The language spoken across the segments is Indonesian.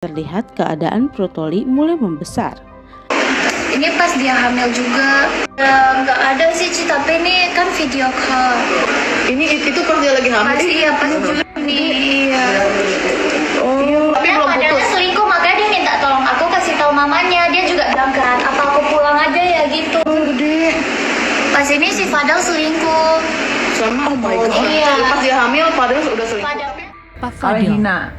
terlihat keadaan perut Loli mulai membesar. Ini pas dia hamil juga. Ya, nggak ada sih Ci, tapi ini kan video call. Itu pas dia lagi hamil? Pas iya, pas Juni. Iya. Oh, tapi belum Padahal putus. selingkuh, makanya dia minta tolong aku kasih tahu mamanya. Dia juga bilang kan, apa aku pulang aja ya gitu. Gede. Pas ini si Fadel selingkuh. Sama, oh my god. Iya. Pas dia hamil, padahal udah selingkuh. Fadel. Kalian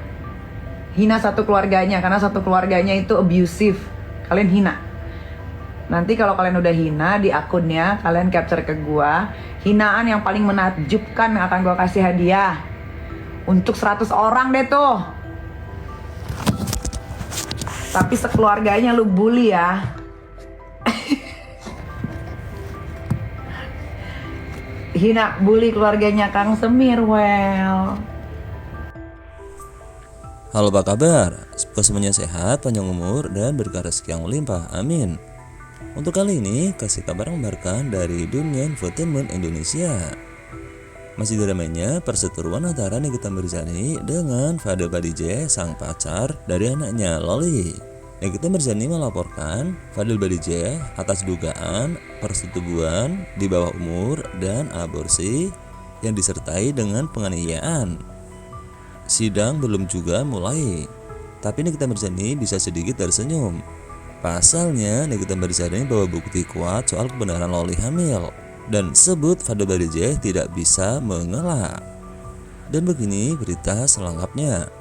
hina satu keluarganya karena satu keluarganya itu abusive. Kalian hina. Nanti kalau kalian udah hina di akunnya, kalian capture ke gua. Hinaan yang paling menakjubkan yang akan gua kasih hadiah. Untuk 100 orang deh tuh. Tapi sekeluarganya lu bully ya. Hina bully keluarganya Kang Semir, well. Halo, apa kabar? Semoga semuanya sehat, panjang umur, dan berkah rezeki yang melimpah. Amin. Untuk kali ini, kasih kabar mengabarkan dari dunia infotainment Indonesia. Masih dramanya perseteruan antara Nikita Mirzani dengan Fadel Badijah, sang pacar dari anaknya Loli. Nikita Mirzani melaporkan Fadel Badijah atas dugaan persetubuhan di bawah umur dan aborsi yang disertai dengan penganiayaan. Sidang belum juga mulai, tapi Nikita Mirzani bisa sedikit tersenyum. Pasalnya, Nikita Mirzani bawa bukti kuat soal kebenaran Loli hamil dan sebut Fadel Badijah tidak bisa mengelak. Dan begini berita selengkapnya.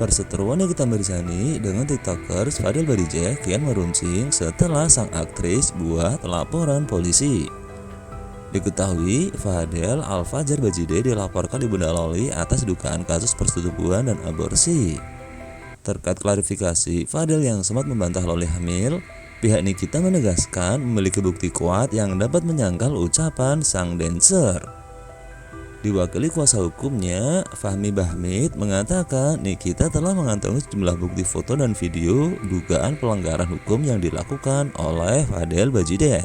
Perseteruan Nikita Mirzani dengan tiktokers Fadel Badijah kian meruncing setelah sang aktris buat laporan polisi. Diketahui Fadel Al-Fajar Badijah dilaporkan Ibunda Loli atas dugaan kasus persetubuhan dan aborsi. Terkait klarifikasi Fadel yang sempat membantah Loli hamil, pihak Nikita menegaskan memiliki bukti kuat yang dapat menyangkal ucapan sang dancer. Diwakili kuasa hukumnya, Fahmi Bahmid, mengatakan Nikita telah mengantongi sejumlah bukti foto dan video dugaan pelanggaran hukum yang dilakukan oleh Fadel Badijah.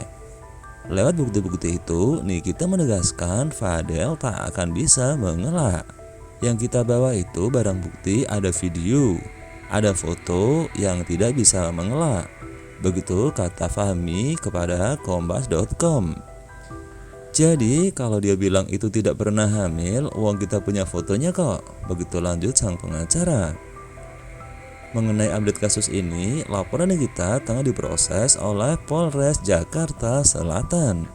Lewat bukti-bukti itu, Nikita menegaskan Fadel tak akan bisa mengelak. Yang kita bawa itu barang bukti, ada video, ada foto yang tidak bisa mengelak. Begitu kata Fahmi kepada Kompas.com. Jadi kalau dia bilang itu tidak pernah hamil, uang kita punya fotonya kok. Begitu lanjut sang pengacara. Mengenai update kasus ini, laporan Nikita tengah diproses oleh Polres Jakarta Selatan.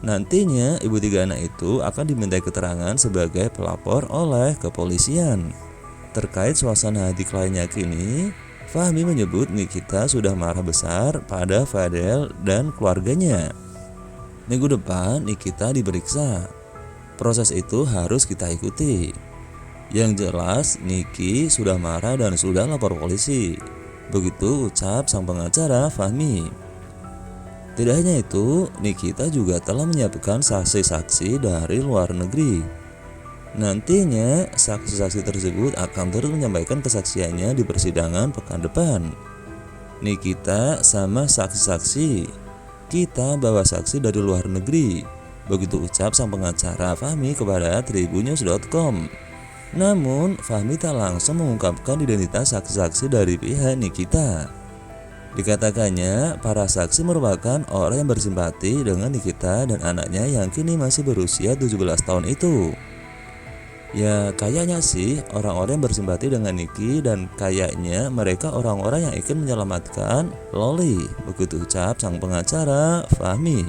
Nantinya ibu tiga anak itu akan dimintai keterangan sebagai pelapor oleh kepolisian. Terkait suasana hati kliennya kini, Fahmi menyebut Nikita sudah marah besar pada Fadel dan keluarganya. Minggu depan Nikita diperiksa. Proses itu harus kita ikuti. Yang jelas Niki sudah marah dan sudah lapor polisi. Begitu ucap sang pengacara Fahmi. Tidak hanya itu, Nikita juga telah menyiapkan saksi-saksi dari luar negeri. Nantinya saksi-saksi tersebut akan terus menyampaikan kesaksiannya di persidangan pekan depan. Nikita sama saksi-saksi, kita bawa saksi dari luar negeri. Begitu ucap sang pengacara Fahmi kepada tribunnews.com. Namun Fahmi tak langsung mengungkapkan identitas saksi-saksi dari pihak Nikita. Dikatakannya para saksi merupakan orang yang bersimpati dengan Nikita dan anaknya yang kini masih berusia 17 tahun itu. Ya kayaknya sih orang-orang yang bersimpati dengan Niki dan kayaknya mereka orang-orang yang ingin menyelamatkan Loli. Begitu ucap sang pengacara Fahmi.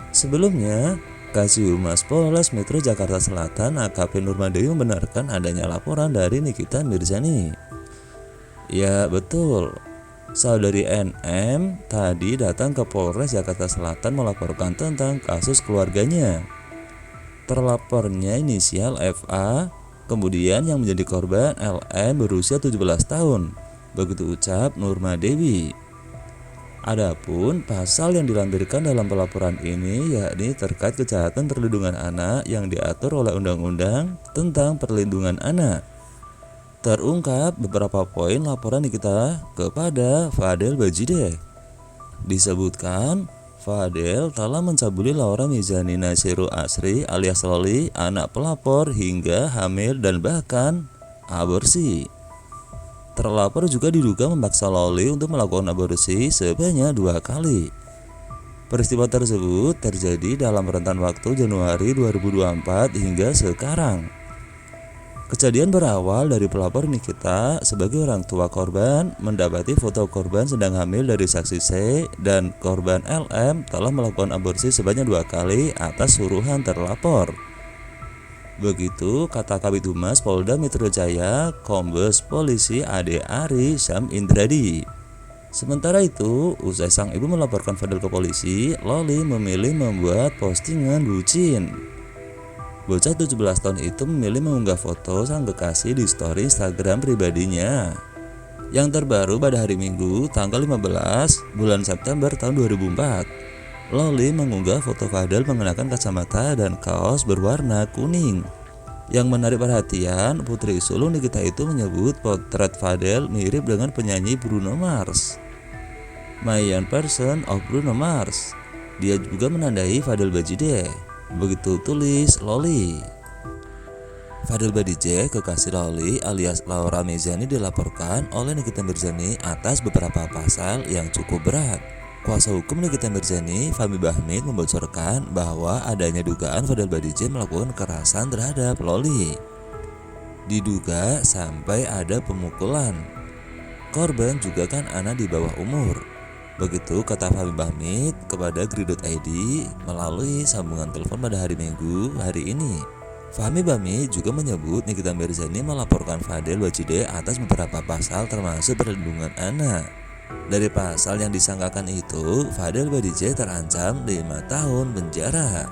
Sebelumnya, Kasih Humas Polres Metro Jakarta Selatan AKP Nurmadewi membenarkan adanya laporan dari Nikita Mirzani. Ya betul, saudari NM tadi datang ke Polres Jakarta Selatan melaporkan tentang kasus keluarganya. Terlapornya inisial FA, kemudian yang menjadi korban LM berusia 17 tahun. Begitu ucap Nurmadewi. Adapun pasal yang dilampirkan dalam pelaporan ini yakni terkait kejahatan perlindungan anak yang diatur oleh Undang-Undang tentang Perlindungan Anak. Terungkap beberapa poin laporan Nikita kepada Fadel Bajideh. Disebutkan Fadel telah mencabuli Laura Mizani Nasiru Asri alias Loli, anak pelapor, hingga hamil dan bahkan aborsi. Terlapor juga diduga memaksa Loli untuk melakukan aborsi sebanyak 2 kali. Peristiwa tersebut terjadi dalam rentan waktu Januari 2024 hingga sekarang. Kejadian berawal dari pelapor Nikita sebagai orang tua korban mendapati foto korban sedang hamil dari saksi C dan korban LM telah melakukan aborsi sebanyak 2 kali atas suruhan terlapor. Begitu kata Kabid Humas Polda Metro Jaya, Kombes Polisi Ade Ari Syam Indradi. Sementara itu, usai sang ibu melaporkan Fadel ke polisi, Loli memilih membuat postingan bucin. Bocah 17 tahun itu memilih mengunggah foto sang kekasih di story Instagram pribadinya. Yang terbaru pada hari Minggu, tanggal 15 bulan September tahun 2004, Loli mengunggah foto Fadel mengenakan kacamata dan kaos berwarna kuning. Yang menarik perhatian, putri sulung Nikita itu menyebut potret Fadel mirip dengan penyanyi Bruno Mars, My Young Person of Bruno Mars. Dia juga menandai Fadel Bajideh. Begitu tulis Loli. Fadel Bajideh, kekasih Loli alias Laura Mizani, dilaporkan oleh Nikita Mirzani atas beberapa pasal yang cukup berat. Kuasa hukum Nikita Mirzani, Fahmi Bahmid, membocorkan bahwa adanya dugaan Fadel Bajideh melakukan kekerasan terhadap Loli. Diduga sampai ada pemukulan. Korban juga kan anak di bawah umur. Begitu kata Fahmi Bahmid kepada Grid.id melalui sambungan telepon pada hari Minggu hari ini. Fahmi Bahmid juga menyebut Nikita Mirzani melaporkan Fadel Bajideh atas beberapa pasal termasuk perlindungan anak. Dari pasal yang disangkakan itu, Fadel Bajideh terancam 5 tahun penjara.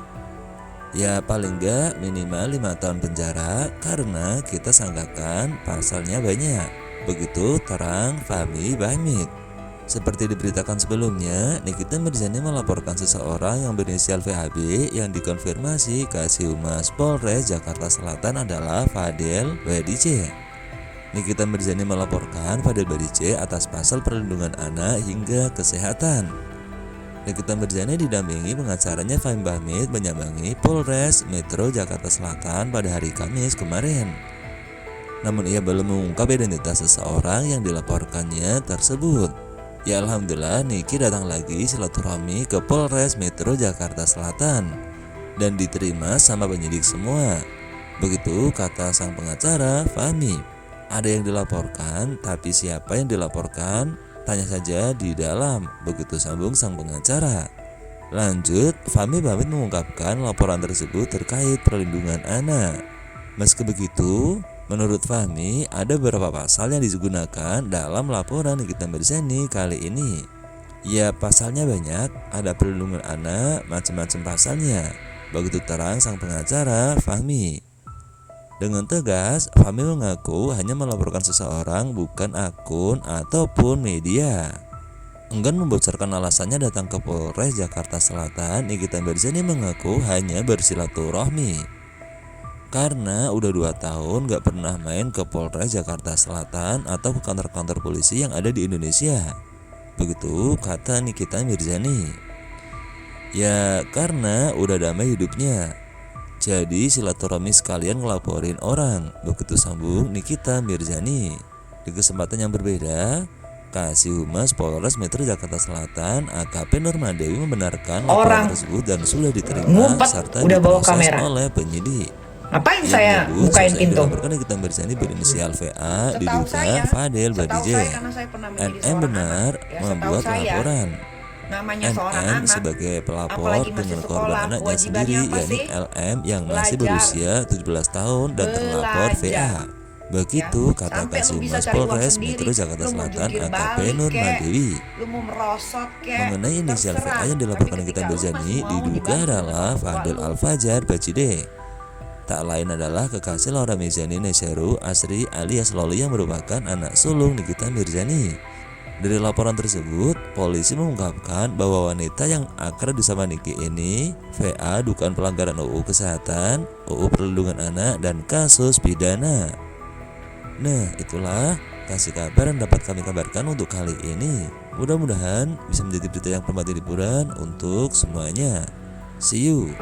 Ya paling enggak minimal 5 tahun penjara karena kita sangkakan pasalnya banyak. Begitu terang Fahmi Bahmid. Seperti diberitakan sebelumnya, Nikita Mirzani melaporkan seseorang yang berinisial VHB yang dikonfirmasi Kasih Humas Polres Jakarta Selatan adalah Fadel Bajideh. Nikita Mirzani melaporkan Fadel Bajideh atas pasal perlindungan anak hingga kesehatan. Nikita Mirzani didampingi pengacaranya Fahmi Bahmid menyambangi Polres Metro Jakarta Selatan pada hari Kamis kemarin. Namun ia belum mengungkap identitas seseorang yang dilaporkannya tersebut. Ya alhamdulillah, Niki datang lagi silaturahmi ke Polres Metro Jakarta Selatan dan diterima sama penyidik semua. Begitu kata sang pengacara Fahmi. Ada yang dilaporkan, tapi siapa yang dilaporkan? Tanya saja di dalam. Begitu sambung sang pengacara. Lanjut, Fahmi Bahmid mengungkapkan laporan tersebut terkait perlindungan anak. Meski begitu, menurut Fahmi, ada beberapa pasal yang digunakan dalam laporan Nikita Mirzani kali ini. Ya pasalnya banyak, ada perlindungan anak, macam-macam pasalnya. Begitu terang sang pengacara Fahmi. Dengan tegas, Fahmi mengaku hanya melaporkan seseorang, bukan akun ataupun media. Enggan membocorkan alasannya datang ke Polres Jakarta Selatan, Nikita Mirzani mengaku hanya bersilaturahmi. Karena udah 2 tahun gak pernah main ke Polres Jakarta Selatan atau ke kantor-kantor polisi yang ada di Indonesia. Begitu kata Nikita Mirzani. Ya karena udah damai hidupnya, jadi silaturahmi sekalian ngelaporin orang. Begitu sambung Nikita Mirzani. Di kesempatan yang berbeda, Kasih Humas Polres Metro Jakarta Selatan AKP Nurmadewi membenarkan laporan tersebut dan sudah diterima serta udah bawa diproses kamera oleh penyidik. Ngapain saya bukain pintu? Dilaporkan Nikita Mirzani berinisial VA diduga Fadel Bajideh. NM benar membuat laporan. NM sebagai pelapor dengan korban anaknya sendiri, yakni LM yang masih berusia 17 tahun dan terlapor VA. Begitu kata Kasih Humas Polres Metro Jakarta Selatan AKP Nurmadewi. Mengenai inisial VA yang dilaporkan Nikita Mirzani diduga adalah Fadel Al-Fajar Bajideh. Tak lain adalah kekasih Laura Mizani Nasiru Asri alias Loli yang merupakan anak sulung Nikita Mirzani. Dari laporan tersebut, polisi mengungkapkan bahwa wanita yang akrab disapa Niki ini VA dugaan pelanggaran UU Kesehatan, UU Perlindungan Anak, dan kasus pidana. Nah, itulah kasih kabar yang dapat kami kabarkan untuk kali ini. Mudah-mudahan bisa menjadi berita yang penuh liburan untuk semuanya. See you.